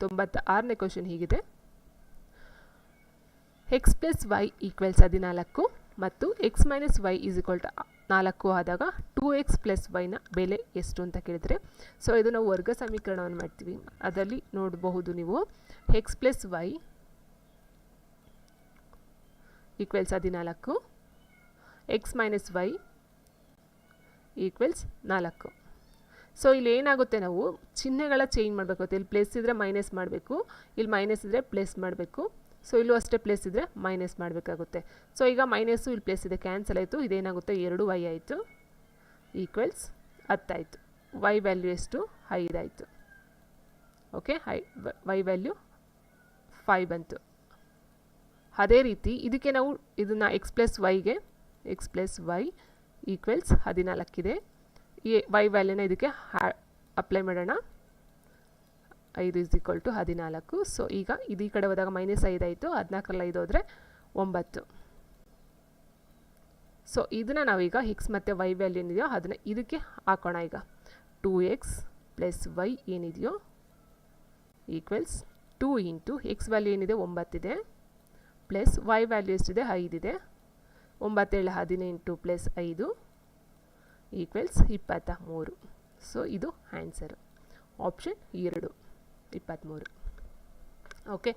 96ನೇ question ಹೀಗಿದೆ. X plus y equals 14 ಮತ್ತು x minus y is equal to 4 ಆದಾಗ 2x plus ವೈನ ಬೆಲೆ ಎಷ್ಟು ಅಂತ ಕೇಳಿದರೆ, ಸೊ ಇದು ನಾವು ವರ್ಗ ಸಮೀಕರಣವನ್ನು ಮಾಡ್ತೀವಿ. ಅದರಲ್ಲಿ ನೋಡಬಹುದು ನೀವು x plus y equals 14, x minus y equals 4. So ಇಲ್ಲಿ ಏನಾಗುತ್ತೆ, ನಾವು ಚಿಹ್ನೆಗಳ ಚೇಂಜ್ ಮಾಡಬೇಕು. ಇಲ್ಲಿ ಪ್ಲಸ್ ಇದ್ದರೆ ಮೈನಸ್ ಮಾಡಬೇಕು, ಇಲ್ಲಿ ಮೈನಸ್ ಇದ್ದರೆ ಪ್ಲಸ್ ಮಾಡಬೇಕು. ಸೊ ಇಲ್ಲೂ ಅಷ್ಟೇ ಪ್ಲಸ್ ಇದ್ದರೆ ಮೈನಸ್ ಮಾಡಬೇಕಾಗುತ್ತೆ. ಸೊ ಈಗ ಮೈನಸ್ಸು ಇಲ್ಲಿ ಪ್ಲಸ್ ಇದೆ, ಕ್ಯಾನ್ಸಲ್ ಆಯಿತು. ಇದೇನಾಗುತ್ತೆ 2y ಆಯಿತು ಈಕ್ವಲ್ಸ್ 10 ಆಯಿತು. ವೈ ವ್ಯಾಲ್ಯೂ ಎಷ್ಟು 5 ಆಯಿತು. ಓಕೆ, ವೈ ವ್ಯಾಲ್ಯೂ 5 ಬಂತು. ಅದೇ ರೀತಿ ಇದಕ್ಕೆ ನಾವು ಇದನ್ನು ಎಕ್ಸ್ ಪ್ಲಸ್ ವೈಗೆ ಎಕ್ಸ್ ಪ್ಲಸ್ ವೈ ಈಕ್ವಲ್ಸ್ 14 ಇದೆ. ಈ ವೈ ವ್ಯಾಲ್ಯೂನ ಇದಕ್ಕೆ ಅಪ್ಲೈ ಮಾಡೋಣ. 5 = 14. ಸೊ ಈಗ ಇದು ಈ ಕಡೆ ಹೋದಾಗ -5 ಆಯಿತು. 14ರಲ್ಲಿ 5 ಹೋದರೆ 9. ಸೊ ಇದನ್ನು ನಾವೀಗ ಎಕ್ಸ್ ಮತ್ತು ವೈ ವ್ಯಾಲ್ಯೂ ಏನಿದೆಯೋ ಅದನ್ನು ಇದಕ್ಕೆ ಹಾಕೋಣ. ಈಗ 2x ಪ್ಲಸ್ ವೈ ಏನಿದೆಯೋ ಈಕ್ವಲ್ಸ್ 2 ಇಂಟು ಎಕ್ಸ್ ವ್ಯಾಲ್ಯೂ ಏನಿದೆ 9 ಇದೆ, ಪ್ಲಸ್ ವೈ ವ್ಯಾಲ್ಯೂ ಎಷ್ಟಿದೆ 5 ಇದೆ. 9 7 18 ಪ್ಲಸ್ 5 ಈಕ್ವಲ್ಸ್ 23. ಸೊ ಇದು ಆನ್ಸರು ಆಪ್ಷನ್ 2 23. ಓಕೆ.